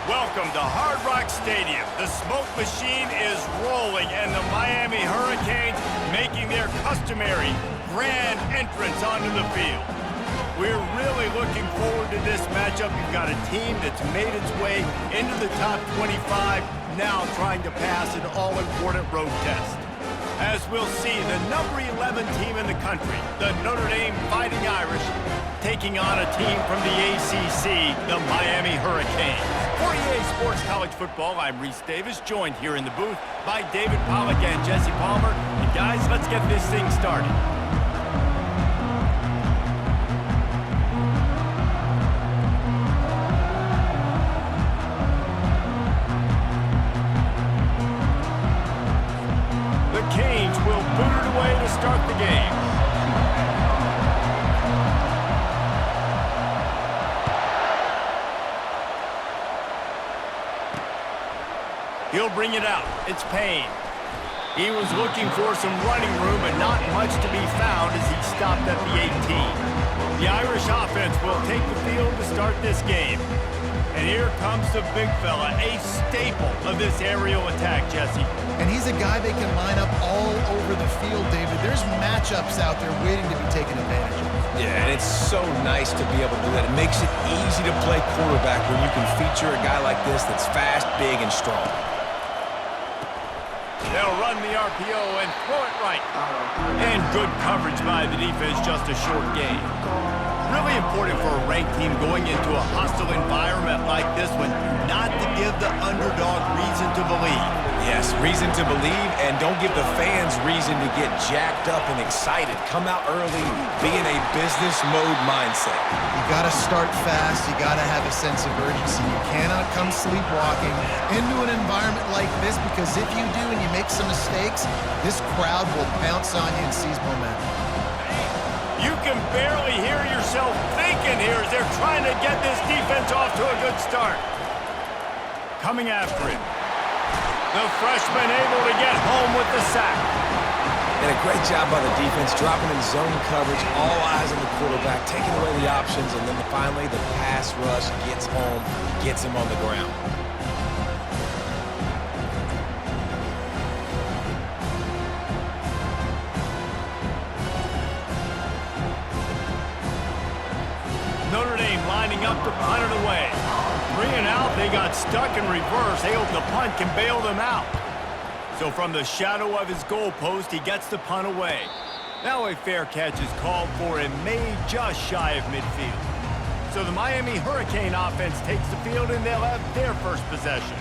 Welcome to Hard Rock Stadium. The smoke machine is rolling and the Miami Hurricanes making their customary grand entrance onto the field. We're really looking forward to this matchup. You've got a team that's made its way into the top 25, now trying to pass an all-important road test. As we'll see, the number 11 team in the country, the Notre Dame Fighting Irish, taking on a team from the ACC, the Miami Hurricanes. For EA Sports College Football, I'm Reese Davis, joined here in the booth by David Pollack and Jesse Palmer. And guys, let's get this thing started. The Canes will boot it away to start the game. He'll bring it out. It's Payne. He was looking for some running room, but not much to be found as he stopped at the 18. The Irish offense will take the field to start this game. And here comes the big fella, a staple of this aerial attack, Jesse. And he's a guy they can line up all over the field, David. There's matchups out there waiting to be taken advantage of. Yeah, and it's so nice to be able to do that. It makes it easy to play quarterback when you can feature a guy like this that's fast, big, and strong. They'll run the RPO and throw it right. And good coverage by the defense, just a short gain. Really important for a ranked team going into a hostile environment like this one, not to give the underdog reason to believe. Yes, reason to believe, and don't give the fans reason to get jacked up and excited. Come out early, be in a business mode mindset. You got to start fast. You got to have a sense of urgency. You cannot come sleepwalking into an environment like this, because if you do and you make some mistakes, this crowd will pounce on you and seize momentum. You can barely hear yourself thinking here as they're trying to get this defense off to a good start. Coming after him. The freshman able to get home with the sack. And a great job by the defense, dropping in zone coverage, all eyes on the quarterback, taking away the options, and then finally the pass rush gets home, gets him on the ground. Notre Dame lining up to punt it away. 3 and out, they got stuck in reverse. They hope the punt can bail them out. So from the shadow of his goalpost, he gets the punt away. Now a fair catch is called for and made just shy of midfield. So the Miami Hurricane offense takes the field and they'll have their first possession.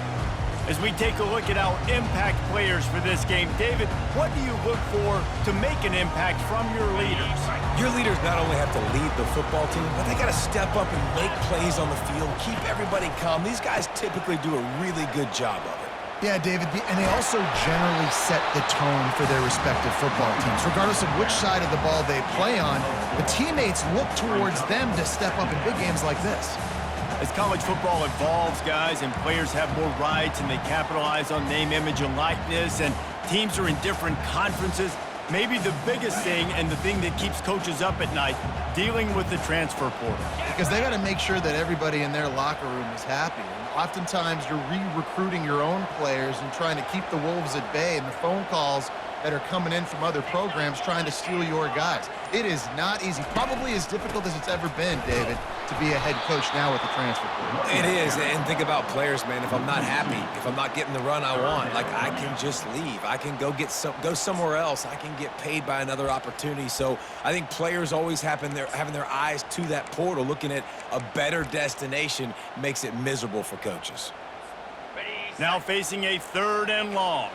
As we take a look at our impact players for this game, David, what do you look for to make an impact from your leaders? Your leaders not only have to lead the football team, but they got to step up and make plays on the field, keep everybody calm. These guys typically do a really good job of it. Yeah, David, and they also generally set the tone for their respective football teams. Regardless of which side of the ball they play on, the teammates look towards them to step up in big games like this. As college football evolves, guys, and players have more rights and they capitalize on name, image, and likeness, and teams are in different conferences, maybe the biggest thing and the thing that keeps coaches up at night, dealing with the transfer portal. Because they got to make sure that everybody in their locker room is happy. And oftentimes you're re-recruiting your own players and trying to keep the wolves at bay, and the phone calls that are coming in from other programs trying to steal your guys. It is not easy. Probably as difficult as it's ever been, David, to be a head coach now with the transfer portal. It is, and think about players, man. If I'm not happy, if I'm not getting the run I want, like, I can just leave. I can go somewhere else. I can get paid by another opportunity. So I think players always having their eyes to that portal, looking at a better destination, makes it miserable for coaches. Now facing a 3rd and long.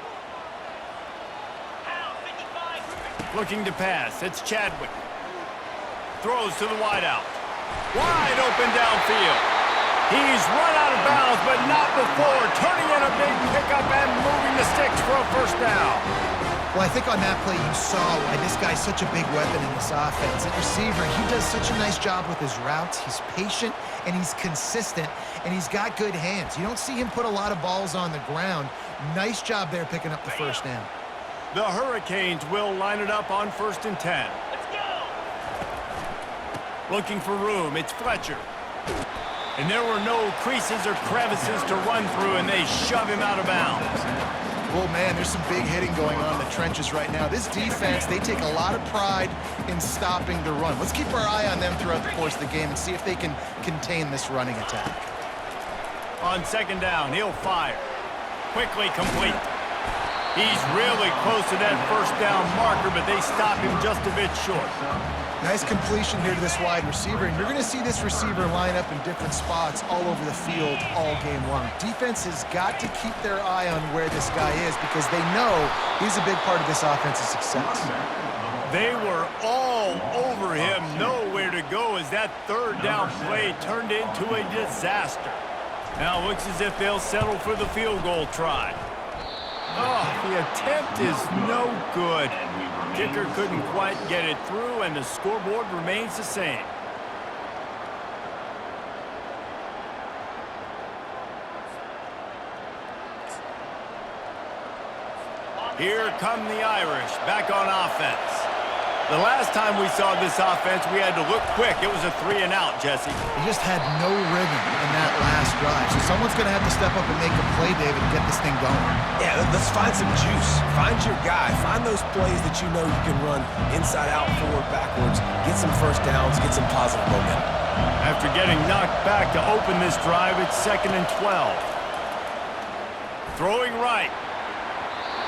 Looking to pass. It's Chadwick. Throws to the wideout. Wide open downfield. He's run out of bounds, but not before. Turning in a big pickup and moving the sticks for a first down. Well, I think on that play you saw why this guy's such a big weapon in this offense. At receiver, he does such a nice job with his routes. He's patient, and he's consistent, and he's got good hands. You don't see him put a lot of balls on the ground. Nice job there picking up the first down. The Hurricanes will line it up on 1st and 10. Let's go. Looking for room. It's Fletcher. And there were no creases or crevices to run through, and they shove him out of bounds. Well, man, there's some big hitting going on in the trenches right now. This defense, they take a lot of pride in stopping the run. Let's keep our eye on them throughout the course of the game and see if they can contain this running attack. On second down, he'll fire. Quickly complete. He's really close to that first down marker, but they stop him just a bit short. Nice completion here to this wide receiver, and you're going to see this receiver line up in different spots all over the field all game long. Defense has got to keep their eye on where this guy is because they know he's a big part of this offense's success. They were all over him, nowhere to go as that third down play turned into a disaster. Now it looks as if they'll settle for the field goal try. Oh, the attempt is no good. Kicker couldn't quite get it through, and the scoreboard remains the same. Here come the Irish, back on offense. The last time we saw this offense, we had to look quick. It was a 3-and-out, Jesse. He just had no rhythm in that last drive. So someone's going to have to step up and make a play, David, and get this thing going. Yeah, let's find some juice. Find your guy. Find those plays that you know you can run inside out, forward, backwards. Get some first downs. Get some positive momentum. After getting knocked back to open this drive, it's 2nd and 12. Throwing right.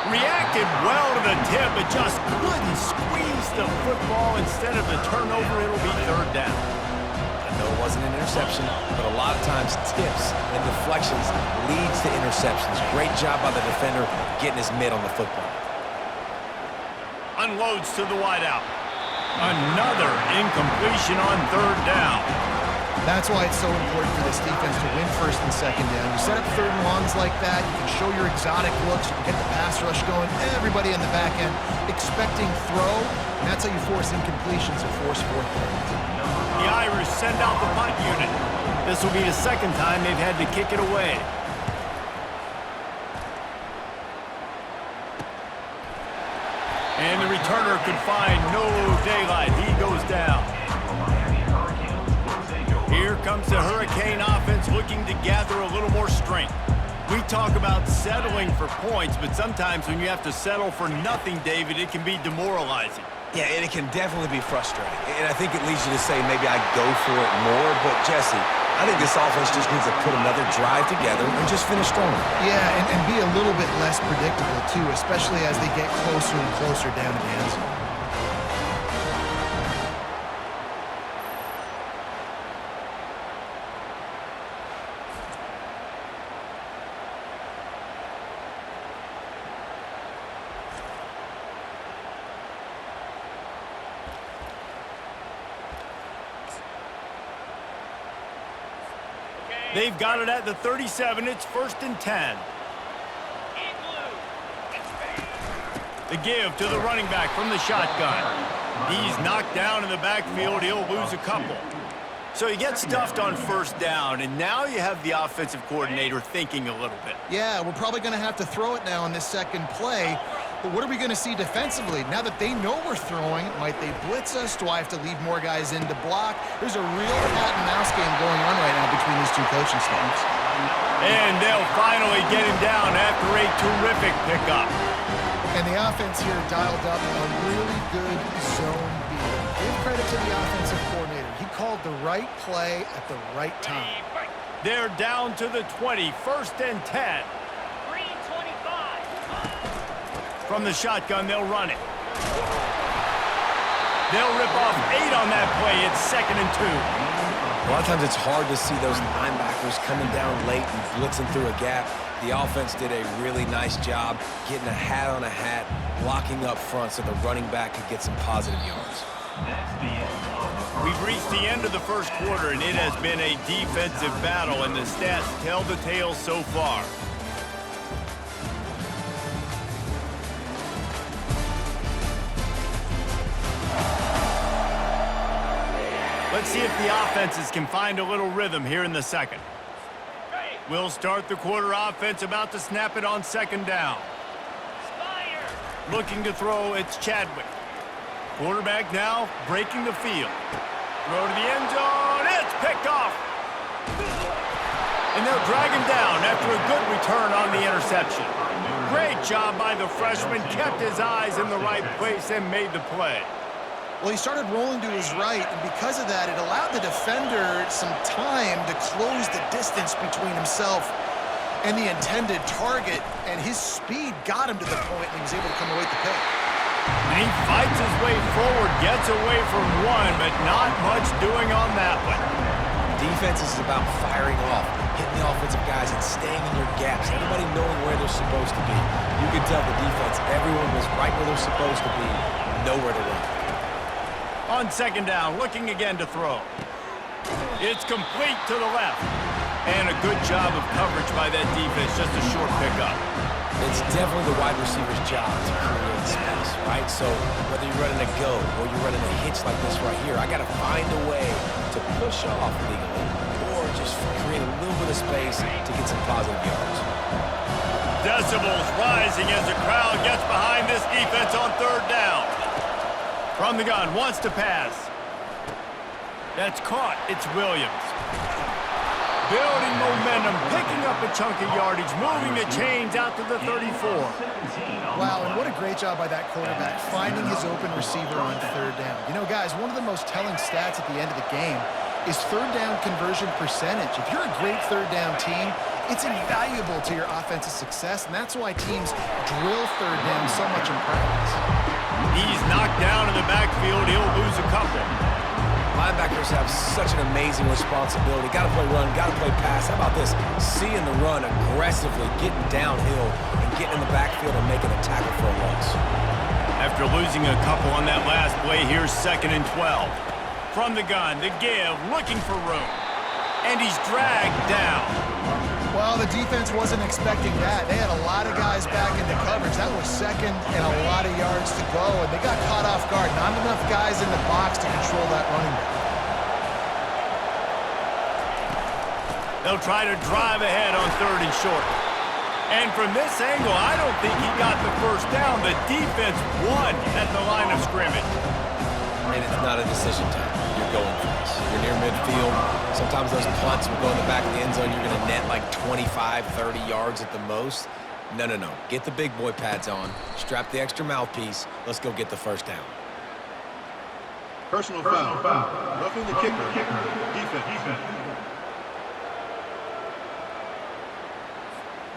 Reacted well to the tip, but just couldn't squeeze the football. Instead of the turnover, it'll be 3rd down. I know it wasn't an interception, but a lot of times tips and deflections leads to interceptions. Great job by the defender getting his mitt on the football. Unloads to the wideout. Another incompletion on 3rd down. That's why it's so important for this defense to win 1st and 2nd down. You set up 3rd and longs like that, you can show your exotic looks, you can get the pass rush going, everybody in the back end expecting throw, and that's how you force incompletions or force 4th downs. The Irish send out the punt unit. This will be the 2nd time they've had to kick it away. And the returner could find no daylight. He goes down. Here comes the Hurricane offense looking to gather a little more strength. We talk about settling for points, but sometimes when you have to settle for nothing, David, it can be demoralizing. Yeah, and it can definitely be frustrating. And I think it leads you to say maybe I go for it more. But, Jesse, I think this offense just needs to put another drive together and just finish strong. Yeah, and be a little bit less predictable, too, especially as they get closer and closer down to the end zone. They've got it at the 37. It's 1st and 10. The give to the running back from the shotgun. He's knocked down in the backfield. He'll lose a couple. So he gets stuffed on 1st down, and now you have the offensive coordinator thinking a little bit. Yeah, we're probably going to have to throw it now in this 2nd play. But what are we going to see defensively? Now that they know we're throwing, might they blitz us? Do I have to leave more guys in to block? There's a real cat-and-mouse game going on right now between these two coaching staffs. And they'll finally get him down after a terrific pickup. And the offense here dialed up a really good zone beat. Give credit to the offensive coordinator. He called the right play at the right time. They're down to the 20, 1st and 10. From the shotgun, they'll run it. They'll rip off 8 on that play. It's 2nd and 2. A lot of times it's hard to see those linebackers coming down late and blitzing through a gap. The offense did a really nice job getting a hat on a hat, blocking up front so the running back could get some positive yards. We've reached the end of the 1st quarter, and it has been a defensive battle, and the stats tell the tale so far. Let's see if the offenses can find a little rhythm here in the 2nd. We'll start the quarter offense, about to snap it on 2nd down. Looking to throw, it's Chadwick. Quarterback now breaking the field. Throw to the end zone, it's picked off. And they'll drag him down after a good return on the interception. Great job by the freshman, kept his eyes in the right place and made the play. Well, he started rolling to his right, and because of that, it allowed the defender some time to close the distance between himself and the intended target, and his speed got him to the point and he was able to come away with the pick. And he fights his way forward, gets away from one, but not much doing on that one. Defense is about firing off, hitting the offensive guys and staying in your gaps, everybody knowing where they're supposed to be. You can tell the defense, everyone was right where they're supposed to be, nowhere to run. On second down, looking again to throw. It's complete to the left. And a good job of coverage by that defense, just a short pickup. It's definitely the wide receiver's job to create space, right? So whether you're running a go or you're running a hitch like this right here, I got to find a way to push off legally or just create a little bit of space to get some positive yards. Decibels rising as the crowd gets behind this defense on third down. From the gun, wants to pass. That's caught. It's Williams. Building momentum, picking up a chunk of yardage, moving the chains out to the 34. Wow, and what a great job by that quarterback, finding his open receiver on third down. You know, guys, one of the most telling stats at the end of the game is third down conversion percentage. If you're a great third down team, it's invaluable to your offensive success, and that's why teams drill third down so much in practice. He's knocked down in the backfield. He'll lose a couple. Linebackers have such an amazing responsibility. Got to play run, got to play pass. How about this? Seeing the run aggressively, getting downhill, and getting in the backfield and making a tackle for a loss. After losing a couple on that last play, here's 2nd and 12. From the gun, the give, looking for room. And he's dragged down. Well, the defense wasn't expecting that. They had a lot of guys back into coverage. That was second and a lot of yards to go, and they got caught off guard. Not enough guys in the box to control that running back. They'll try to drive ahead on 3rd and short. And from this angle, I don't think he got the first down. The defense won at the line of scrimmage. And it's not a decision time. You're going for this. You're near midfield. Sometimes those punts will go in the back of the end zone. You're going to net like 25, 30 yards at the most. No. Get the big boy pads on. Strap the extra mouthpiece. Let's go get the first down. Personal foul. Roughing the kicker. Defense.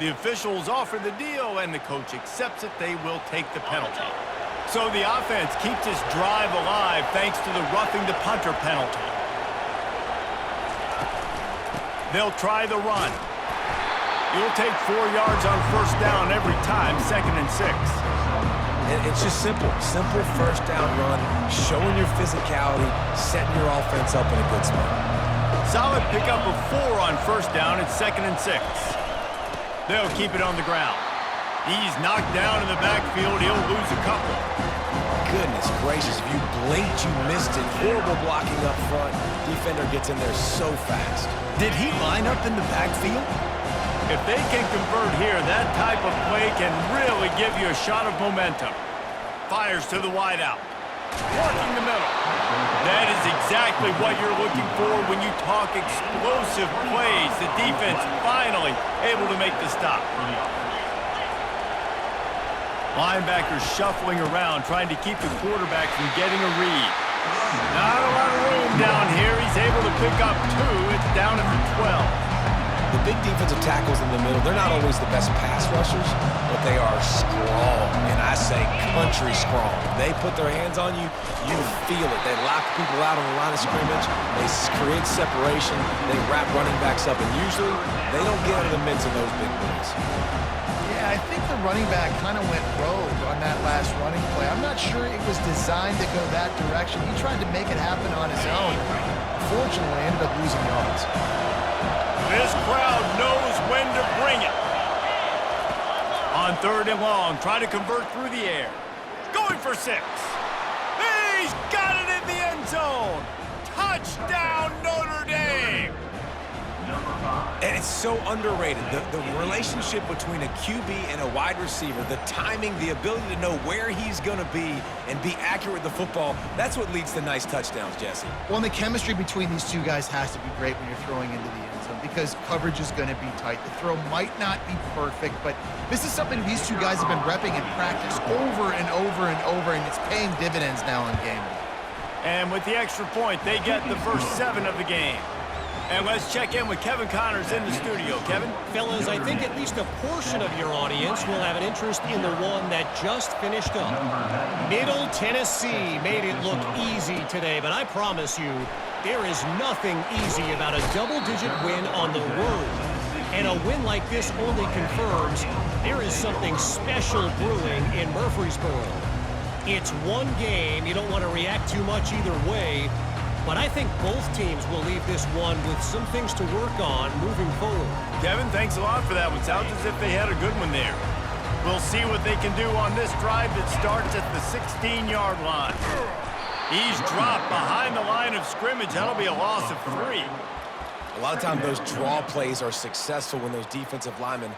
The officials offer the deal, and the coach accepts it. They will take the penalty. So the offense keeps this drive alive thanks to the roughing the punter penalty. They'll try the run. You'll take 4 yards on first down every time, 2nd and 6. And it's just simple. Simple first down run, showing your physicality, setting your offense up in a good spot. Solid pickup of 4 on first down. It's 2nd and 6. They'll keep it on the ground. He's knocked down in the backfield. He'll lose a couple. Goodness gracious, if you blinked, you missed it. Horrible blocking up front. Defender gets in there so fast. Did he line up in the backfield? If they can convert here, that type of play can really give you a shot of momentum. Fires to the wideout. Working the middle. That is exactly what you're looking for when you talk explosive plays. The defense finally able to make the stop. Linebackers shuffling around, trying to keep the quarterback from getting a read. Not a lot of room down here. He's able to pick up 2. It's down at the 12. The big defensive tackles in the middle, they're not always the best pass rushers, but they are strong, and I say country strong. They put their hands on you, you feel it. They lock people out on the line of scrimmage. They create separation. They wrap running backs up, and usually they don't get in the midst of those big boys. Yeah, I think the running back kind of went rogue on that last running play. I'm not sure it was designed to go that direction. He tried to make it happen on his own. Unfortunately, ended up losing yards. This crowd knows when to bring it. On 3rd and long, trying to convert through the air. Going for 6. He's got it in the end zone. Touchdown, Notre Dame. And it's so underrated. The relationship between a QB and a wide receiver, the timing, the ability to know where he's going to be and be accurate with the football, that's what leads to nice touchdowns, Jesse. Well, and the chemistry between these two guys has to be great when you're throwing into the end zone. because coverage is going to be tight. The throw might not be perfect, but this is something these two guys have been repping in practice over and over and over, and it's paying dividends now on game day. And with the extra point, they get the first 7 of the game. And let's check in with Kevin Connors in the studio. Kevin? Fellas, I think at least a portion of your audience will have an interest in the one that just finished up. Middle Tennessee made it look easy today, but I promise you, there is nothing easy about a double-digit win on the road. And a win like this only confirms there is something special brewing in Murfreesboro. It's one game. You don't want to react too much either way. But I think both teams will leave this one with some things to work on moving forward. Kevin, thanks a lot for that one. Sounds as if they had a good one there. We'll see what they can do on this drive that starts at the 16-yard line. He's dropped behind the line of scrimmage. That'll be a loss of 3. A lot of times those draw plays are successful when those defensive linemen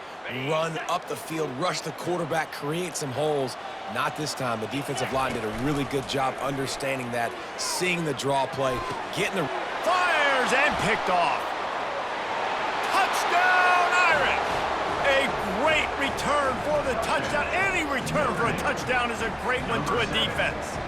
run up the field, rush the quarterback, create some holes. Not this time. The defensive line did a really good job understanding that, seeing the draw play, getting the... Fires and picked off. Touchdown, Irish! A great return for the touchdown. Any return for a touchdown is a great one to a defense.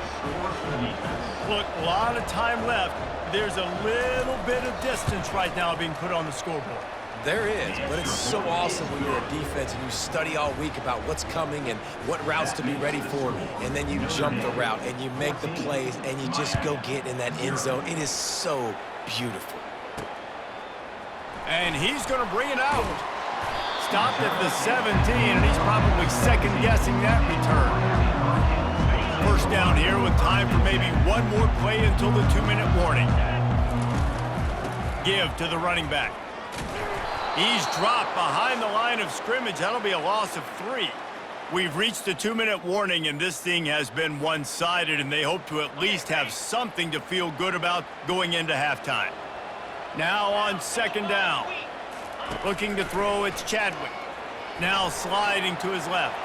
Look, a lot of time left. There's a little bit of distance right now being put on the scoreboard. There is, but it's so awesome when you're a defense and you study all week about what's coming and what routes to be ready for, and then you jump the route and you make the plays and you just go get in that end zone. It is so beautiful. And he's going to bring it out. Stopped at the 17, and he's probably second-guessing that return. First down here with time for maybe one more play until the 2-minute warning. Give to the running back. He's dropped behind the line of scrimmage. That'll be a loss of 3. We've reached the 2-minute warning, and this thing has been one-sided, and they hope to at least have something to feel good about going into halftime. Now on second down. Looking to throw, it's Chadwick. Now sliding to his left.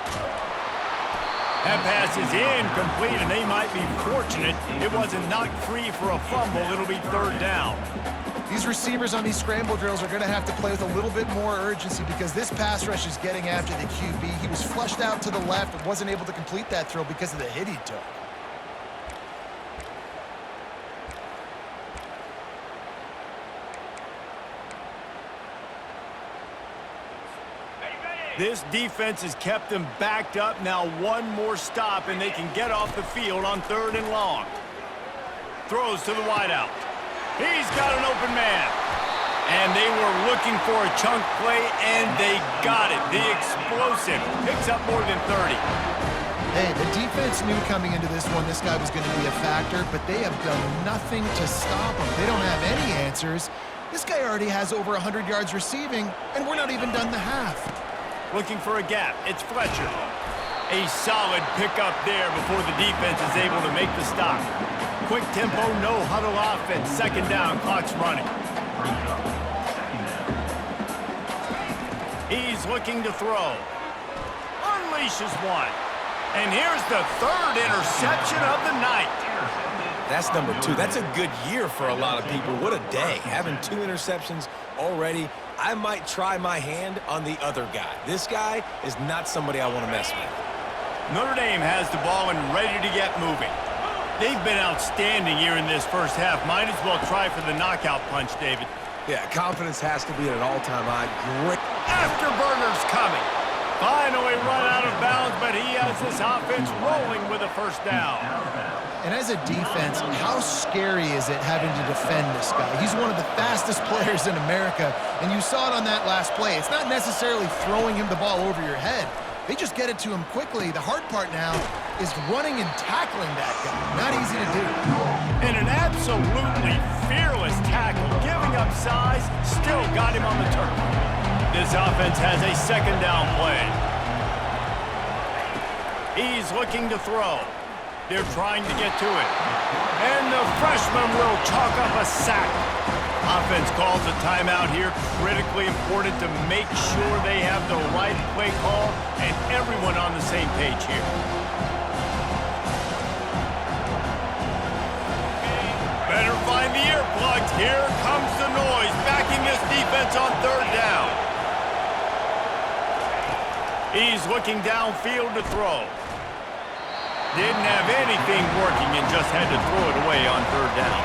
That pass is incomplete, and they might be fortunate it wasn't knocked free for a fumble. It'll be third down. These receivers on these scramble drills are going to have to play with a little bit more urgency because this pass rush is getting after the QB. He was flushed out to the left and wasn't able to complete that throw because of the hit he took. This defense has kept them backed up. Now one more stop, and they can get off the field on 3rd and long. Throws to the wideout. He's got an open man. And they were looking for a chunk play, and they got it. The explosive picks up more than 30. Hey, the defense knew coming into this one this guy was going to be a factor, but they have done nothing to stop him. They don't have any answers. This guy already has over 100 yards receiving, and we're not even done the half. Looking for a gap. It's Fletcher. A solid pickup there before the defense is able to make the stop. Quick tempo, no huddle offense. Second down, clock's running. He's looking to throw. Unleashes one. And here's the 3rd interception of the night. That's number 2. That's a good year for a lot of people. What a day. Having 2 interceptions already. I might try my hand on the other guy. This guy is not somebody I want to mess with. Notre Dame has the ball and ready to get moving. They've been outstanding here in this first half. Might as well try for the knockout punch, David. Yeah, confidence has to be at an all-time high. Great. Afterburner's coming. Finally run out of bounds, but he has this offense rolling with a first down. And as a defense, how scary is it having to defend this guy? He's one of the fastest players in America, and you saw it on that last play. It's not necessarily throwing him the ball over your head. They just get it to him quickly. The hard part now is running and tackling that guy. Not easy to do. And an absolutely fearless tackle, giving up size, still got him on the turf. This offense has a second down play. He's looking to throw. They're trying to get to it. And the freshman will chalk up a sack. Offense calls a timeout here. Critically important to make sure they have the right play call and everyone on the same page here. Better find in the earplugs. Here comes the noise, backing this defense on third down. He's looking downfield to throw. Didn't have anything working and just had to throw it away on third down.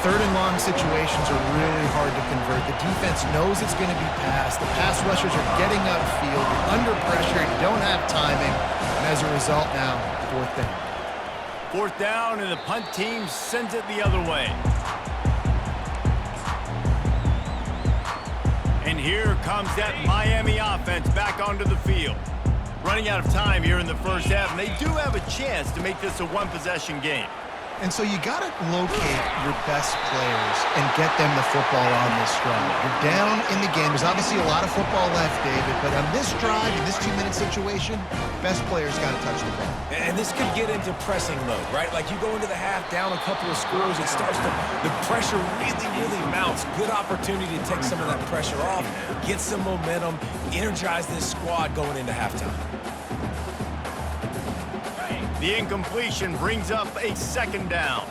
Third and long situations are really hard to convert. The defense knows it's going to be passed. The pass rushers are getting upfield. You're under pressure. You don't have timing. And as a result now, fourth down. Fourth down, and the punt team sends it the other way. And here comes that Miami offense back onto the field. Running out of time here in the first half, and they do have a chance to make this a one-possession game. And so you got to locate your best players and get them the football on this drive. You're down in the game. There's obviously a lot of football left, David, but on this drive, in this 2-minute situation, best players got to touch the ball. And this could get into pressing mode, right? Like you go into the half, down a couple of scores, it starts to, the pressure really mounts. Good opportunity to take some of that pressure off, get some momentum, energize this squad going into halftime. The incompletion brings up a second down.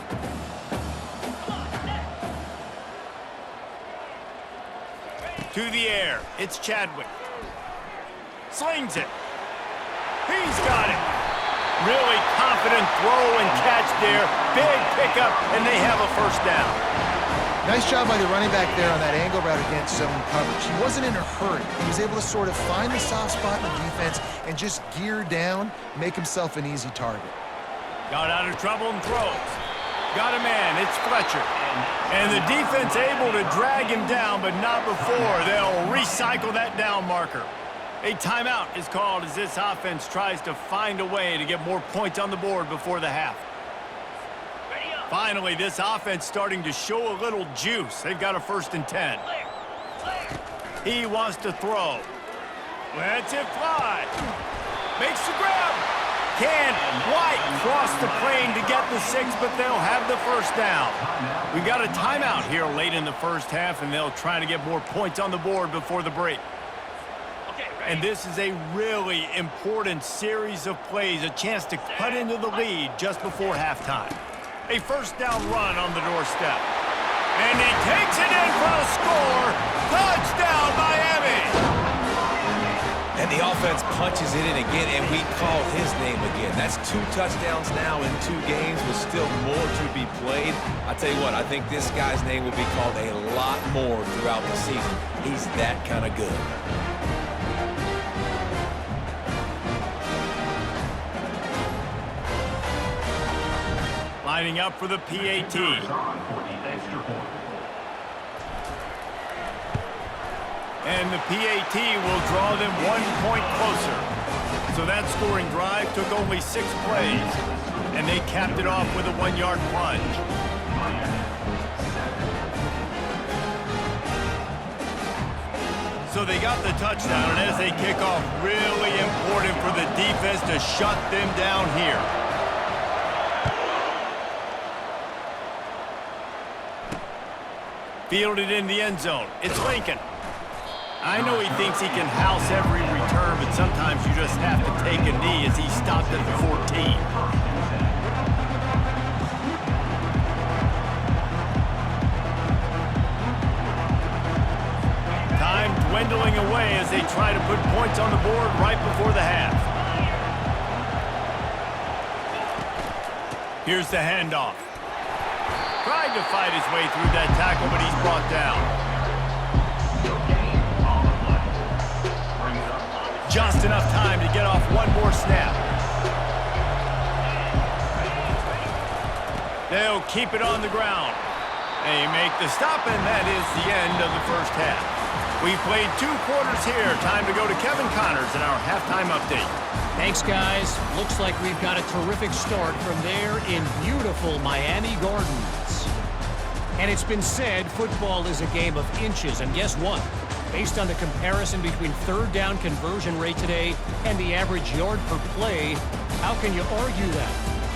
To the air, it's Chadwick. Slings it. He's got it. Really confident throw and catch there. Big pickup, and they have a first down. Nice job by the running back there on that angle route against zone coverage. He wasn't in a hurry. He was able to sort of find the soft spot in the defense and just gear down, make himself an easy target. Got out of trouble and throws. Got a man, it's Fletcher. And the defense able to drag him down, but not before. They'll recycle that down marker. A timeout is called as this offense tries to find a way to get more points on the board before the half. Finally, this offense starting to show a little juice. They've got a 1st and 10. He wants to throw. Lets it fly. Makes the grab. Can't quite cross the plane to get the 6, but they'll have the first down. We've got a timeout here late in the first half, and they'll try to get more points on the board before the break. And this is a really important series of plays, a chance to cut into the lead just before halftime. A first down run on the doorstep. And he takes it in for a score. Touchdown, Miami! And the offense punches it in again, and we call his name again. That's 2 touchdowns now in 2 games with still more to be played. I tell you what, I think this guy's name will be called a lot more throughout the season. He's that kind of good. Lining up for the PAT. And the PAT will draw them 1 point closer. So that scoring drive took only 6 plays. And they capped it off with a 1-yard plunge. So they got the touchdown, and as they kick off, really important for the defense to shut them down here. Fielded in the end zone. It's Lincoln. I know he thinks he can house every return, but sometimes you just have to take a knee as he stopped at the 14. Time dwindling away as they try to put points on the board right before the half. Here's the handoff. Tried to fight his way through that tackle, but he's brought down. Just enough time to get off one more snap. They'll keep it on the ground. They make the stop, and that is the end of the first half. We've played 2 quarters here. Time to go to Kevin Connors in our halftime update. Thanks, guys. Looks like we've got a terrific start from there in beautiful Miami Gardens. And it's been said football is a game of inches. And guess what? Based on the comparison between third down conversion rate today and the average yard per play, how can you argue that?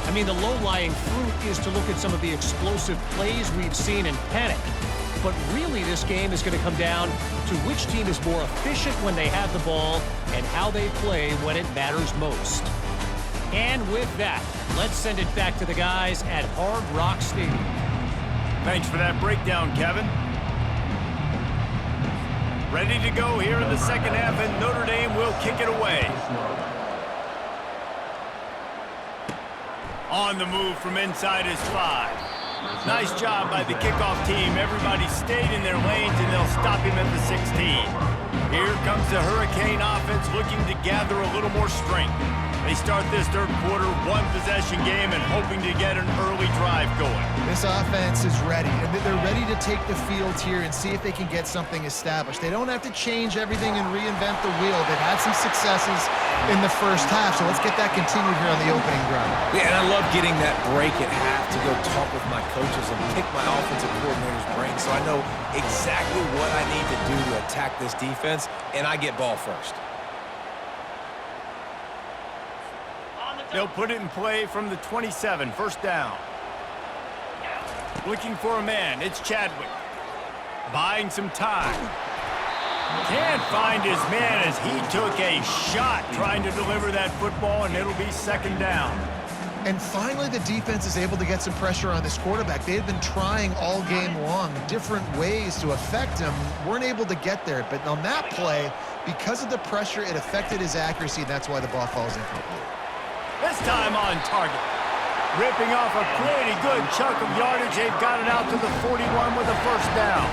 I mean, the low-lying fruit is to look at some of the explosive plays we've seen in panic. But really, this game is going to come down to which team is more efficient when they have the ball and how they play when it matters most. And with that, let's send it back to the guys at Hard Rock Stadium. Thanks for that breakdown, Kevin. Ready to go here in the second half, and Notre Dame will kick it away. On the move from inside his 5. Nice job by the kickoff team. Everybody stayed in their lanes, and they'll stop him at the 16. Here comes the Hurricane offense looking to gather a little more strength. They start this third quarter one-possession game and hoping to get an early drive going. This offense is ready, and they're ready to take the field here and see if they can get something established. They don't have to change everything and reinvent the wheel. They've had some successes in the first half, so let's get that continued here on the opening drive. Yeah, and I love getting that break at half to go talk with my coaches and pick my offensive coordinator's brain so I know exactly what I need to do to attack this defense, and I get ball first. They'll put it in play from the 27, first down. Looking for a man, it's Chadwick. Buying some time. Can't find his man as he took a shot trying to deliver that football, and it'll be second down. And finally, the defense is able to get some pressure on this quarterback. They had been trying all game long different ways to affect him. Weren't able to get there, but on that play, because of the pressure, it affected his accuracy, and that's why the ball falls incomplete. This time on target. Ripping off a pretty good chunk of yardage. They've got it out to the 41 with a first down.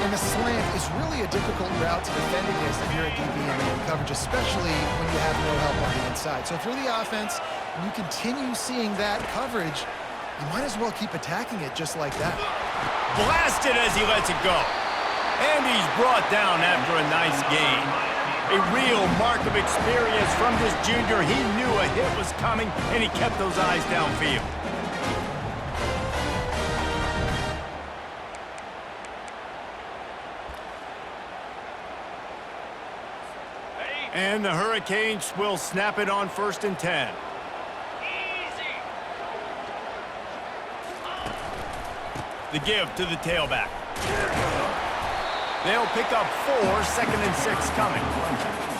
And the slant is really a difficult route to defend against if you're a DB in man coverage, especially when you have no help on the inside. So if you're the offense and you continue seeing that coverage, you might as well keep attacking it just like that. Blasted as he lets it go. And he's brought down after a nice gain. A real mark of experience from this junior. He knew a hit was coming, and he kept those eyes downfield. And the Hurricanes will snap it on 1st and 10. The give to the tailback. They'll pick up 4, 2nd and 6 coming.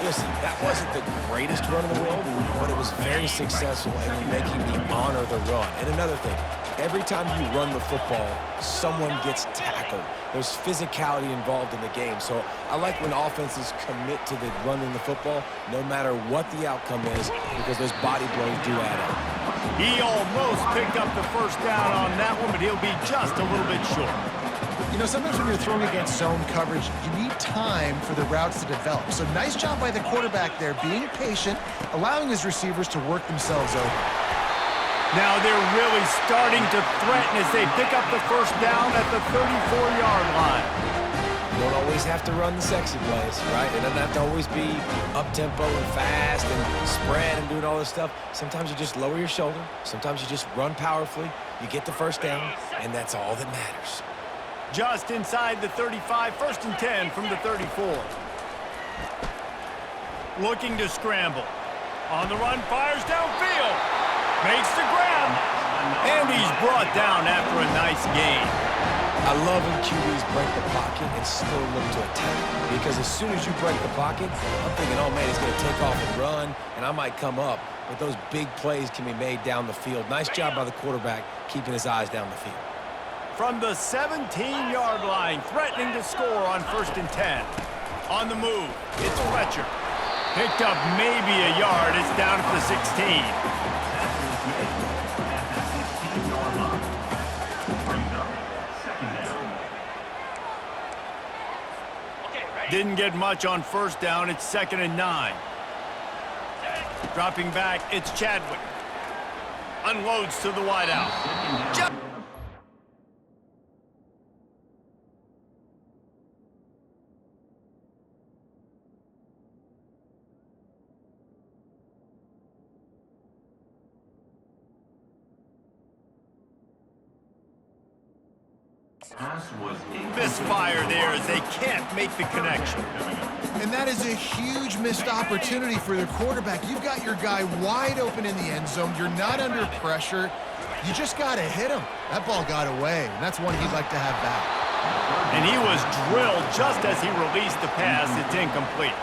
Listen, that wasn't the greatest run in the world, but it was very successful in making me honor the run. And another thing, every time you run the football, someone gets tackled. There's physicality involved in the game. So I like when offenses commit to the running the football, no matter what the outcome is, because those body blows do add up. He almost picked up the first down on that one, but he'll be just a little bit short. You know, sometimes when you're throwing against zone coverage, you need time for the routes to develop. So nice job by the quarterback there, being patient, allowing his receivers to work themselves over. Now they're really starting to threaten as they pick up the first down at the 34-yard line. You don't always have to run the sexy plays, right? It doesn't have to always be up-tempo and fast and spread and doing all this stuff. Sometimes you just lower your shoulder. Sometimes you just run powerfully. You get the first down, and that's all that matters. Just inside the 35, 1st and 10 from the 34. Looking to scramble. On the run, fires downfield. Makes the grab. And he's brought down after a nice gain. I love when QBs break the pocket and still look to attack. Because as soon as you break the pocket, I'm thinking, oh man, he's going to take off and run, and I might come up. But those big plays can be made down the field. Nice job by the quarterback keeping his eyes down the field. From the 17-yard line, threatening to score on 1st and 10. On the move, it's Fletcher. Picked up maybe a yard. It's down at the 16. Didn't get much on first down. It's 2nd and 9. Dropping back, it's Chadwick. Unloads to the wideout. Misfire there as they can't make the connection. And that is a huge missed opportunity for the quarterback. You've got your guy wide open in the end zone. You're not under pressure. You just got to hit him. That ball got away, and that's one he'd like to have back. And he was drilled just as he released the pass. It's incomplete.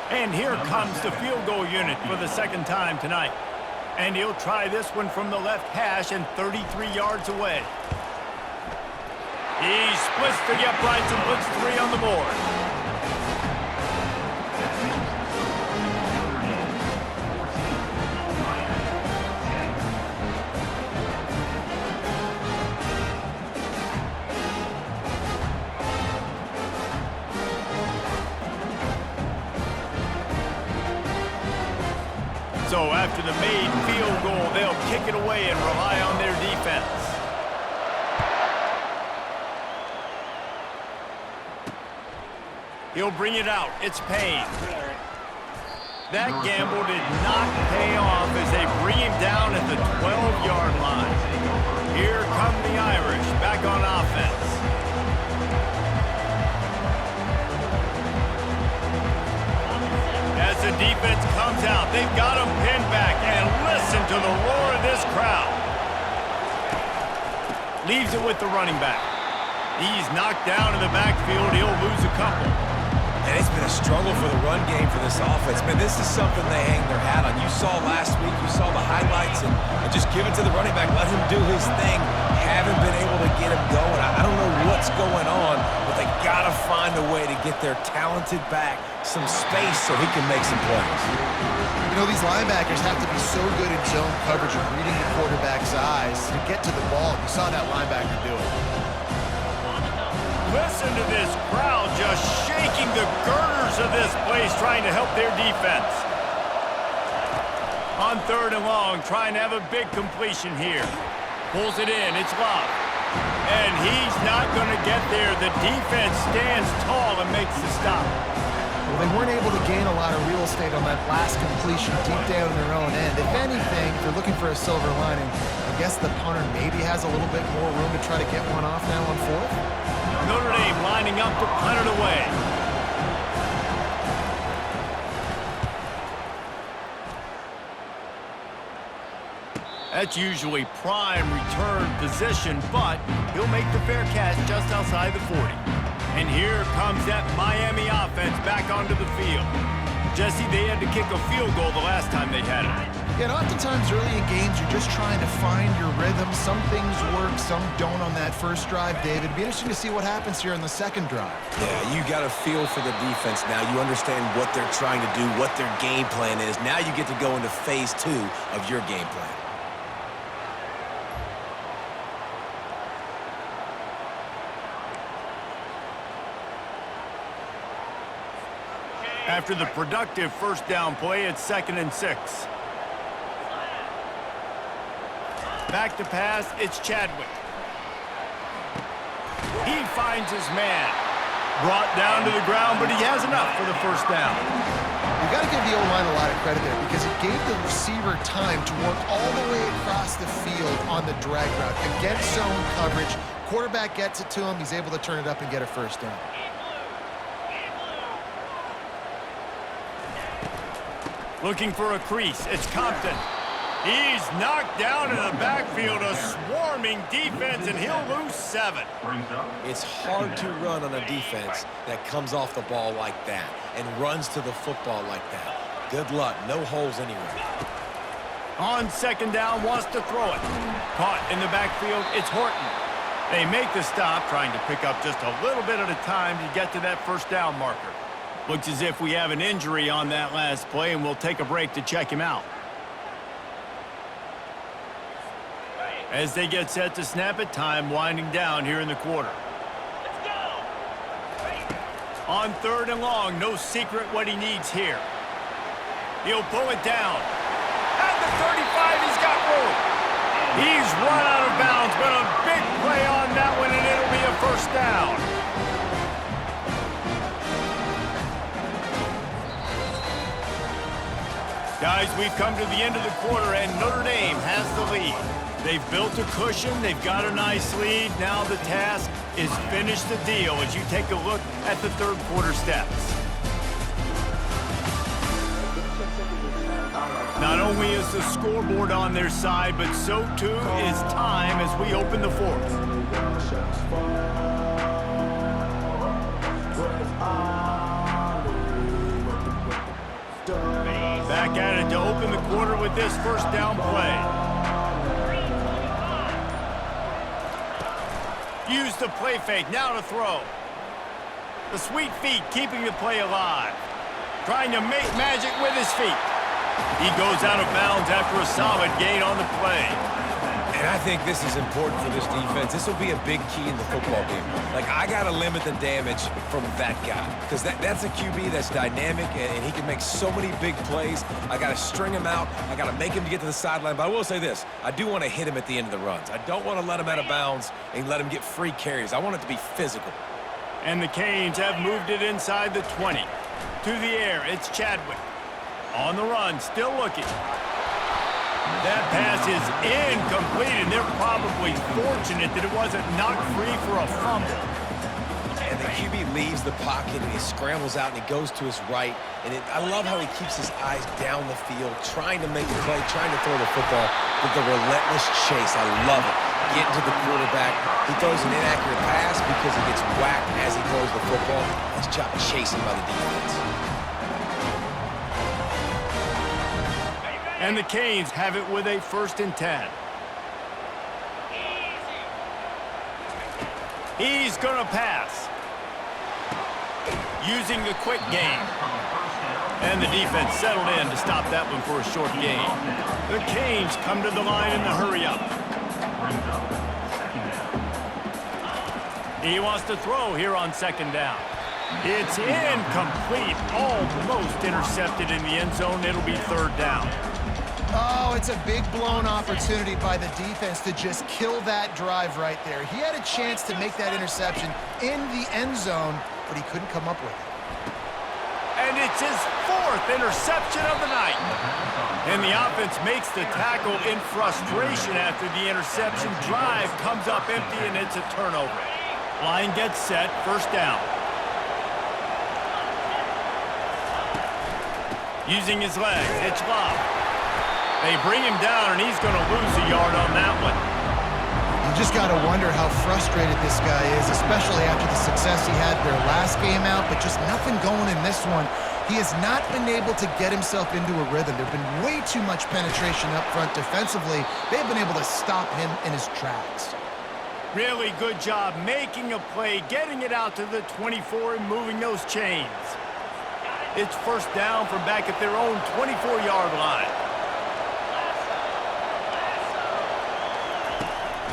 And here comes the field goal unit for the 2nd time tonight. And he'll try this one from the left hash and 33 yards away. He splits the uprights and puts 3 on the board. So after the made field goal, they'll kick it away and rely on their defense. He'll bring it out. It's Payne. That gamble did not pay off as they bring him down at the 12-yard line. Here come the Irish back on offense. As the defense comes out, they've got him pinned back, and listen to the roar of this crowd. Leaves it with the running back. He's knocked down in the backfield. He'll lose a couple. And it's been a struggle for the run game for this offense. Man, this is something they hang their hat on. You saw last week, you saw the highlights, and just give it to the running back. Let him do his thing. Haven't been able to get him going. I don't know what's going on, but they got to find a way to get their talented back some space so he can make some plays. You know, these linebackers have to be so good in zone coverage of reading the quarterback's eyes to get to the ball. You saw that linebacker do it. Listen to this crowd just shaking the girders of this place, trying to help their defense. On 3rd and long, trying to have a big completion here. Pulls it in, it's Love. And he's not going to get there. The defense stands tall and makes the stop. Well, they weren't able to gain a lot of real estate on that last completion deep down in their own end. If anything, if they're looking for a silver lining, I guess the punter maybe has a little bit more room to try to get one off now on 4th. Notre Dame lining up to punt it away. That's usually prime return position, but he'll make the fair catch just outside the 40. And here comes that Miami offense back onto the field. Jesse, they had to kick a field goal the last time they had it. Yeah, and oftentimes early in games, you're just trying to find your rhythm. Some things work, some don't on that first drive, David. It'd be interesting to see what happens here in the second drive. Yeah, you got a feel for the defense now. You understand what they're trying to do, what their game plan is. Now you get to go into phase 2 of your game plan. After the productive first down play, it's 2nd and 6. Back to pass, it's Chadwick. He finds his man. Brought down to the ground, but he has enough for the first down. You got to give the O-line a lot of credit there because it gave the receiver time to work all the way across the field on the drag route. Against zone coverage, quarterback gets it to him, he's able to turn it up and get a first down. Looking for a crease, it's Compton. He's knocked down in the backfield, a swarming defense, and he'll lose 7. It's hard to run on a defense that comes off the ball like that and runs to the football like that. Good luck, no holes anywhere. On 2nd down, wants to throw it. Caught in the backfield, it's Horton. They make the stop, trying to pick up just a little bit at a time to get to that first down marker. Looks as if we have an injury on that last play, and we'll take a break to check him out. As they get set to snap it, time winding down here in the quarter. Let's go. On 3rd and long, no secret what he needs here. He'll pull it down. At the 35, he's got room. He's run out of bounds, but a big play on that one, and it'll be a first down. Guys, we've come to the end of the quarter, and Notre Dame has the lead. They've built a cushion. They've got a nice lead. Now the task is finish the deal as you take a look at the 3rd quarter stats. Not only is the scoreboard on their side, but so too is time as we open the 4th. Back at it to open the quarter with this first down play. Use the play fake, now to throw. The sweet feet keeping the play alive. Trying to make magic with his feet. He goes out of bounds after a solid gain on the play. And I think this is important for this defense. This will be a big key in the football game. Like, I got to limit the damage from that guy. Because that's a QB that's dynamic, and he can make so many big plays. I got to string him out. I got to make him get to the sideline. But I will say this. I do want to hit him at the end of the runs. I don't want to let him out of bounds and let him get free carries. I want it to be physical. And the Canes have moved it inside the 20. To the air, it's Chadwick. On the run, still looking. That pass is incomplete, and they're probably fortunate that it wasn't knocked free for a fumble. And the QB leaves the pocket, and he scrambles out, and he goes to his right. And I love how he keeps his eyes down the field, trying to make the play, trying to throw the football with the relentless chase. I love it. Getting to the quarterback. He throws an inaccurate pass because he gets whacked as he throws the football. Nice job chasing by the defense. And the Canes have it with a 1st and 10. He's going to pass. Using the quick game. And the defense settled in to stop that one for a short gain. The Canes come to the line in the hurry-up. He wants to throw here on 2nd down. It's incomplete. Almost intercepted in the end zone. It'll be 3rd down. Oh, it's a big blown opportunity by the defense to just kill that drive right there. He had a chance to make that interception in the end zone, but he couldn't come up with it. And it's his 4th interception of the night. And the offense makes the tackle in frustration after the interception. Drive comes up empty, and it's a turnover. Line gets set, 1st down. Using his legs, it's Love. They bring him down, and he's going to lose a yard on that one. You just got to wonder how frustrated this guy is, especially after the success he had their last game out, but just nothing going in this one. He has not been able to get himself into a rhythm. There's been way too much penetration up front defensively. They've been able to stop him in his tracks. Really good job making a play, getting it out to the 24 and moving those chains. It's 1st down from back at their own 24-yard line.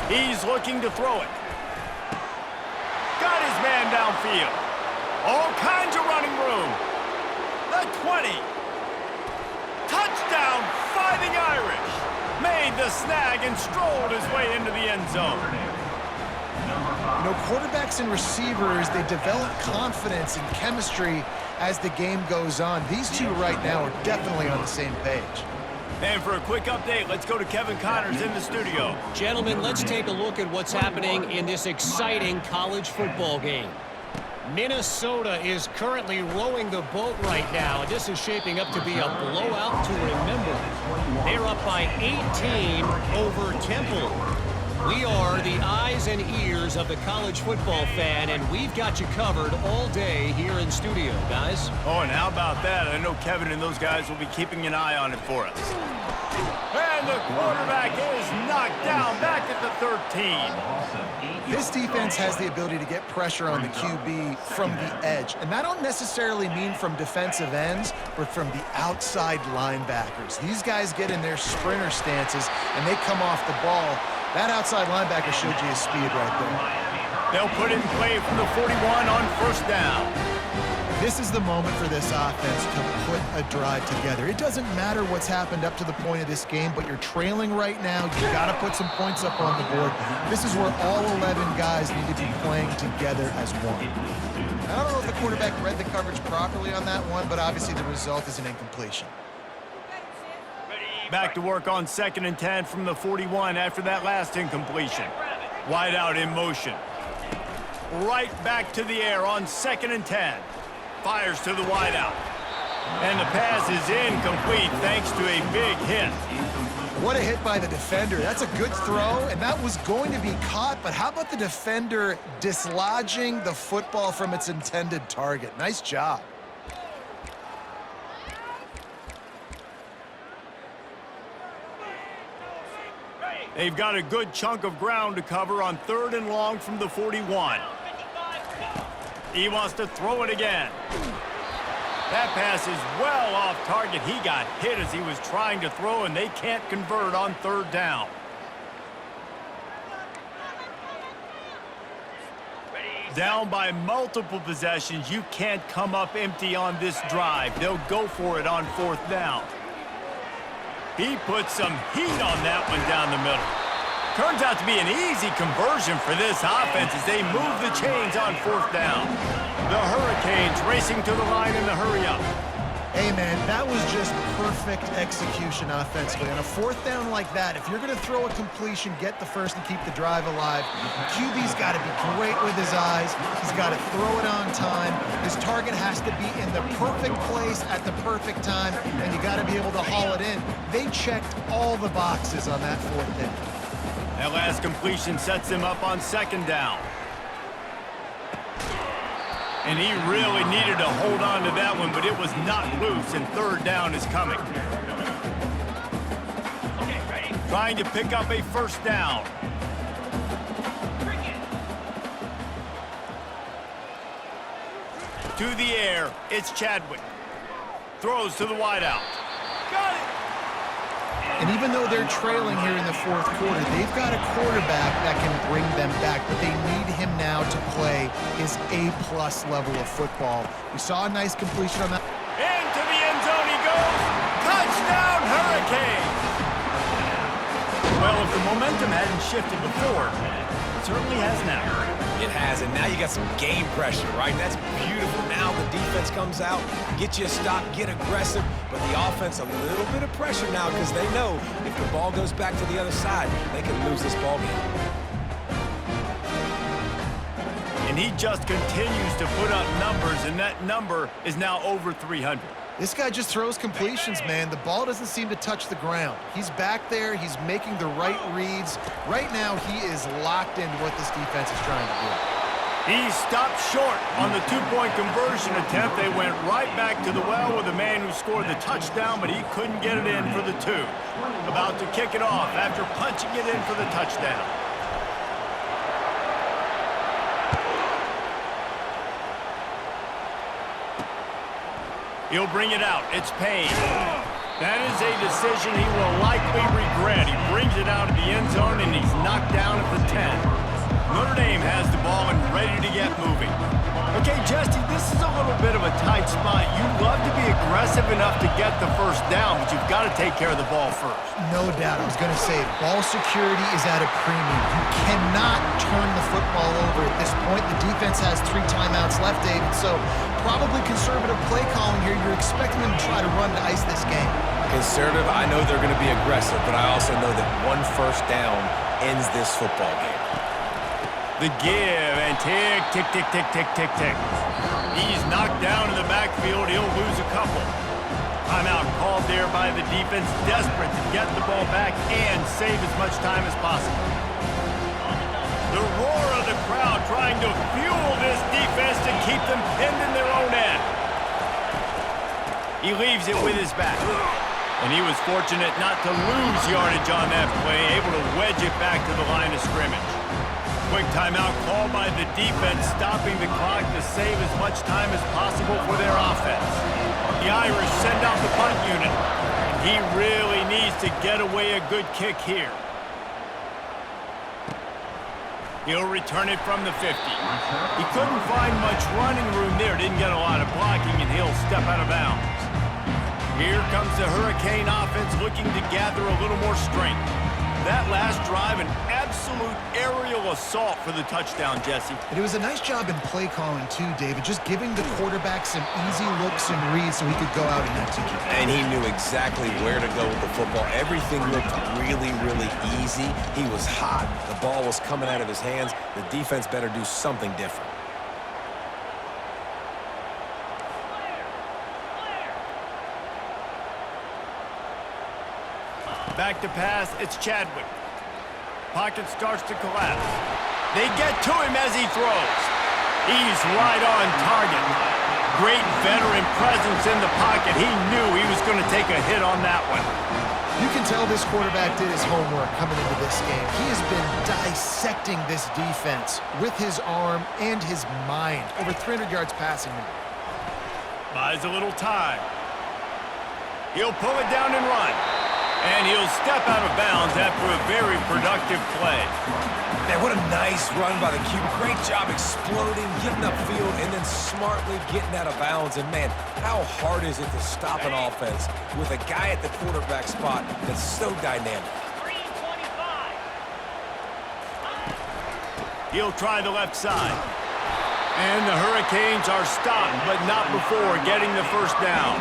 He's looking to throw it. Got his man downfield. All kinds of running room. The 20. Touchdown, Fighting Irish. Made the snag and strolled his way into the end zone. You know, quarterbacks and receivers, they develop confidence and chemistry as the game goes on. These two right now are definitely on the same page. And for a quick update, let's go to Kevin Connors in the studio. Gentlemen, let's take a look at what's happening in this exciting college football game. Minnesota is currently rowing the boat right now, and this is shaping up to be a blowout to remember. They're up by 18 over Temple. We are the eyes and ears of the college football fan, and we've got you covered all day here in studio, guys. Oh, and how about that? I know Kevin and those guys will be keeping an eye on it for us. And the quarterback is knocked down back at the 13. This defense has the ability to get pressure on the QB from the edge. And that don't necessarily mean from defensive ends, but from the outside linebackers. These guys get in their sprinter stances, and they come off the ball. That outside linebacker showed you his speed right there. They'll put it in play from the 41 on 1st down. This is the moment for this offense to put a drive together. It doesn't matter what's happened up to the point of this game, but you're trailing right now. You got to put some points up on the board. This is where all 11 guys need to be playing together as one. I don't know if the quarterback read the coverage properly on that one, but obviously the result is an incompletion. Back to work on 2nd and 10 from the 41 after that last incompletion. Wide out in motion. Right back to the air on 2nd and 10. Fires to the wide out. And the pass is incomplete thanks to a big hit. What a hit by the defender. That's a good throw, and that was going to be caught, but how about the defender dislodging the football from its intended target? Nice job. They've got a good chunk of ground to cover on 3rd and long from the 41. He wants to throw it again. That pass is well off target. He got hit as he was trying to throw, and they can't convert on 3rd down. Down by multiple possessions, you can't come up empty on this drive. They'll go for it on 4th down. He put some heat on that one down the middle. Turns out to be an easy conversion for this offense as they move the chains on 4th down. The Hurricanes racing to the line in the hurry-up. Hey, man, that was just perfect execution offensively. On a 4th down like that, if you're going to throw a completion, get the first and keep the drive alive, QB's got to be great with his eyes. He's got to throw it on time. His target has to be in the perfect place at the perfect time, and you got to be able to haul it in. They checked all the boxes on that 4th down. That last completion sets him up on 2nd down. And he really needed to hold on to that one, but it was not loose, and 3rd down is coming. Trying to pick up a 1st down. To the air, it's Chadwick. Throws to the wideout. Got it! And even though they're trailing here in the 4th quarter, they've got a quarterback that can bring them back, but they need him now to play his A-plus level of football. We saw a nice completion on that. Into the end zone he goes. Touchdown, Hurricanes! Well, if the momentum hadn't shifted before, it certainly has now. It has, and now you got some game pressure, right? That's beautiful. Now the defense comes out, get you a stop, get aggressive, but the offense a little bit of pressure now because they know if the ball goes back to the other side, they can lose this ball game. And he just continues to put up numbers, and that number is now over 300. This guy just throws completions, man. The ball doesn't seem to touch the ground. He's back there. He's making the right reads. Right now, he is locked into what this defense is trying to do. He stopped short on the 2-point conversion attempt. They went right back to the well with the man who scored the touchdown, but he couldn't get it in for the 2. About to kick it off after punching it in for the touchdown. He'll bring it out. It's Payne. That is a decision he will likely regret. He brings it out of the end zone, and he's knocked down at the 10. Notre Dame has the ball and ready to get moving. Okay, Jesse, this is a little bit of a tight spot. You love to be aggressive enough to get the 1st down, but you've got to take care of the ball first. No doubt. I was going to say, ball security is at a premium. You cannot turn the football over at this point. The defense has 3 timeouts left, David, so probably conservative play calling here. You're expecting them to try to run to ice this game. Conservative, I know they're going to be aggressive, but I also know that 1 1st down ends this football game. The give, and tick, tick, tick, tick, tick, tick, tick. He's knocked down in the backfield. He'll lose a couple. Timeout called there by the defense, desperate to get the ball back and save as much time as possible. The roar of the crowd trying to fuel this defense to keep them pinned in their own end. He leaves it with his back. And he was fortunate not to lose yardage on that play, able to wedge it back to the line of scrimmage. Quick timeout called by the defense, stopping the clock to save as much time as possible for their offense. The Irish send out the punt unit. He really needs to get away a good kick here. He'll return it from the 50. He couldn't find much running room there, didn't get a lot of blocking, and he'll step out of bounds. Here comes the Hurricane offense looking to gather a little more strength. That last drive, an absolute aerial assault for the touchdown, Jesse. And it was a nice job in play calling, too, David, just giving the quarterback some easy looks and reads so he could go out and execute. And he knew exactly where to go with the football. Everything looked really, really easy. He was hot. The ball was coming out of his hands. The defense better do something different. Back to pass, it's Chadwick. Pocket starts to collapse. They get to him as he throws. He's right on target. Great veteran presence in the pocket. He knew he was going to take a hit on that one. You can tell this quarterback did his homework coming into this game. He has been dissecting this defense with his arm and his mind. Over 300 yards passing now. Buys a little time. He'll pull it down and run. And he'll step out of bounds after a very productive play. Man, what a nice run by the QB. Great job exploding, getting upfield, and then smartly getting out of bounds. And, man, how hard is it to stop an offense with a guy at the quarterback spot that's so dynamic? He'll try the left side. And the Hurricanes are stopped, but not before getting the first down.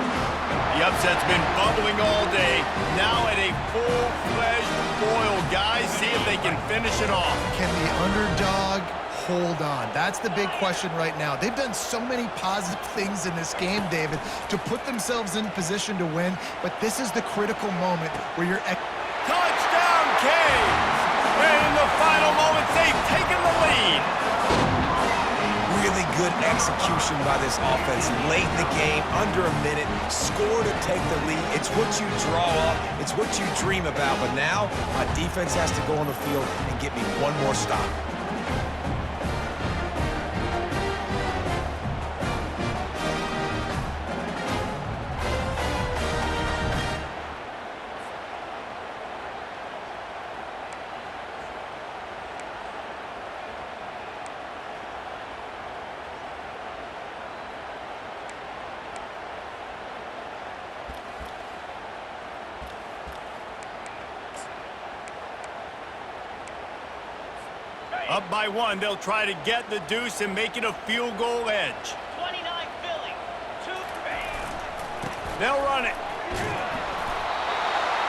The upset's been bubbling all day. Now at a full-fledged boil. Guys, see if they can finish it off. Can the underdog hold on? That's the big question right now. They've done so many positive things in this game, David, to put themselves in position to win, but this is the critical moment where you're... Touchdown, Canes! And in the final moments, they've taken the lead. Really good execution by this offense late in the game, under a minute, score to take the lead. It's what you draw up, it's what you dream about, but now my defense has to go on the field and get me one more stop. Up by one, they'll try to get the deuce and make it a field goal edge. 29 Philly. They'll run it.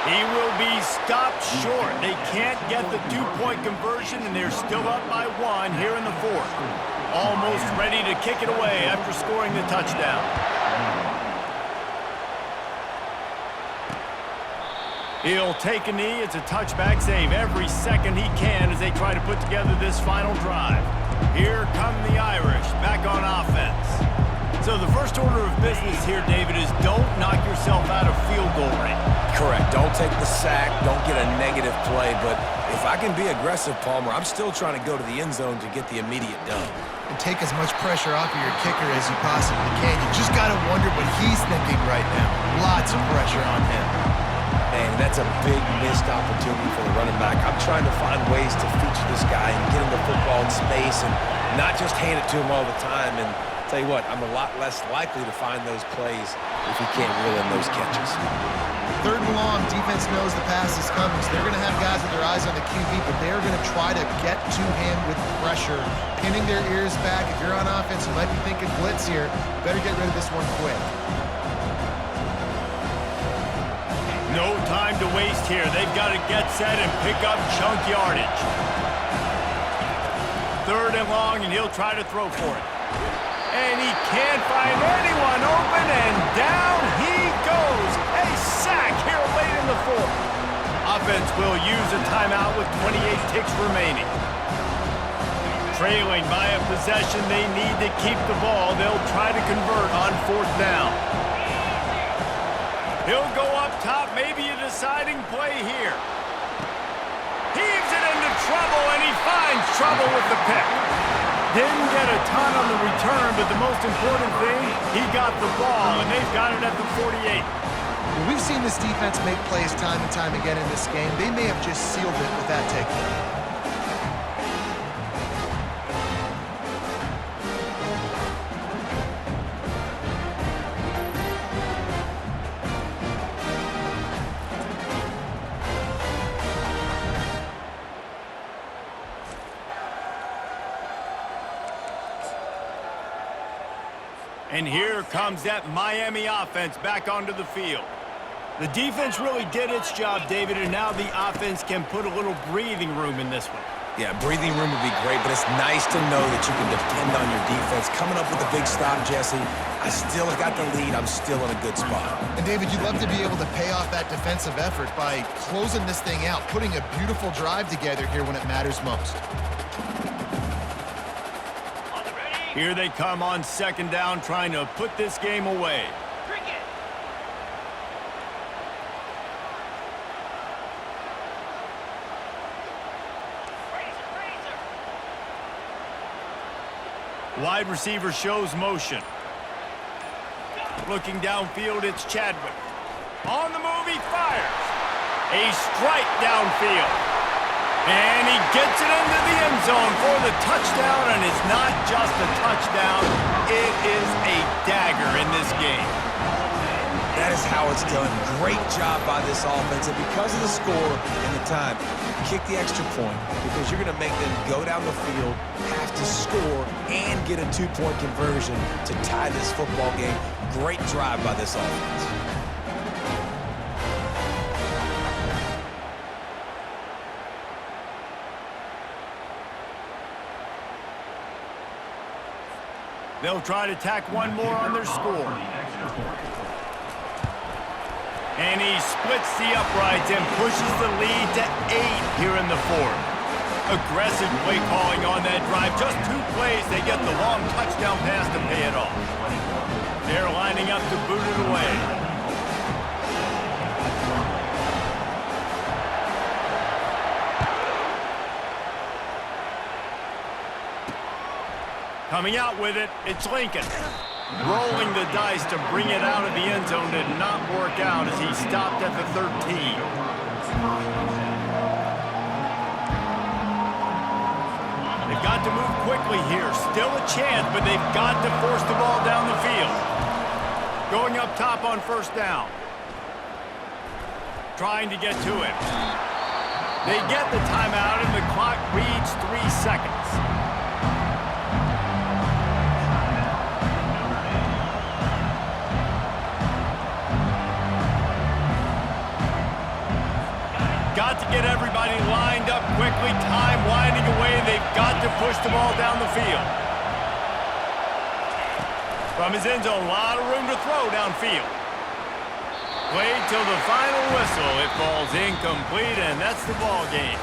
He will be stopped short. They can't get the two-point conversion, and they're still up by one here in the fourth. Almost ready to kick it away after scoring the touchdown. He'll take a knee. It's a touchback save every second he can as they try to put together this final drive. Here come the Irish back on offense. So the first order of business here, David, is don't knock yourself out of field goal range. Correct. Don't take the sack. Don't get a negative play. But if I can be aggressive, Palmer, I'm still trying to go to the end zone to get the immediate done. And take as much pressure off of your kicker as you possibly can. You just got to wonder what he's thinking right now. Lots of pressure on him. Man, that's a big missed opportunity for the running back. I'm trying to find ways to feature this guy and get him the football in space and not just hand it to him all the time. And tell you what, I'm a lot less likely to find those plays if he can't reel in those catches. Third and long, defense knows the pass is coming, so they're going to have guys with their eyes on the QB, but they're going to try to get to him with pressure, pinning their ears back. If you're on offense, you might be thinking blitz here. You better get rid of this one quick. No time to waste here. They've got to get set and pick up chunk yardage. Third and long, and he'll try to throw for it. And he can't find anyone open, and down he goes. A sack here late in the fourth. Offense will use a timeout with 28 ticks remaining. Trailing by a possession, they need to keep the ball. They'll try to convert on fourth down. He'll go up top, maybe a deciding play here. Heaves it into trouble, and he finds trouble with the pick. Didn't get a ton on the return, but the most important thing, he got the ball, and they've got it at the 48. Well, we've seen this defense make plays time and time again in this game. They may have just sealed it with that takeaway. And here comes that Miami offense back onto the field. The defense really did its job, David, and now the offense can put a little breathing room in this one. Yeah, breathing room would be great, but it's nice to know that you can depend on your defense. Coming up with a big stop, Jesse. I still got the lead. I'm still in a good spot. And, David, you'd love to be able to pay off that defensive effort by closing this thing out, putting a beautiful drive together here when it matters most. Here they come on second down, trying to put this game away. Wide receiver shows motion. Looking downfield, it's Chadwick. On the move, he fires. A strike downfield. And he gets it into the end zone for the touchdown, and it's not just a touchdown, it is a dagger in this game. That is how it's done. Great job by this offense, and because of the score and the time, kick the extra point because you're going to make them go down the field, have to score, and get a 2-point conversion to tie this football game. Great drive by this offense. They'll try to tack one more on their score. And he splits the uprights and pushes the lead to 8 here in the fourth. Aggressive play calling on that drive. Just 2 plays, they get the long touchdown pass to pay it off. They're lining up to boot it away. Coming out with it, it's Lincoln. Rolling the dice to bring it out of the end zone did not work out as he stopped at the 13. They've got to move quickly here. Still a chance, but they've got to force the ball down the field. Going up top on first down. Trying to get to it. They get the timeout and the clock reads 3 seconds. Got to get everybody lined up quickly. Time winding away. They've got to push the ball down the field. From his end zone, a lot of room to throw downfield. Played till the final whistle. It falls incomplete, and that's the ball game.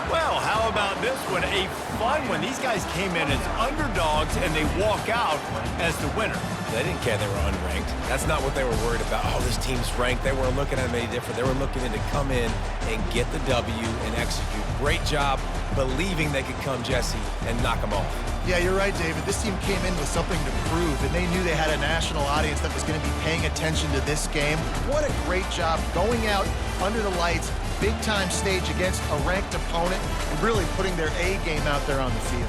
Well, how about this one? A fun one. These guys came in as underdogs, and they walk out as the winner. They didn't care they were unranked. That's not what they were worried about. Oh, this team's ranked. They weren't looking at them any different. They were looking in to come in and get the W and execute. Great job believing they could come, Jesse, and knock them off. Yeah, you're right, David. This team came in with something to prove, and they knew they had a national audience that was going to be paying attention to this game. What a great job going out under the lights, big-time stage against a ranked opponent, and really putting their A game out there on the field.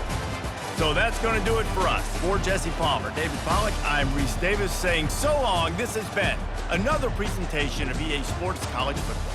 So that's going to do it for us. For Jesse Palmer, David Pollack, I'm Reese Davis saying so long. This has been another presentation of EA Sports College Football.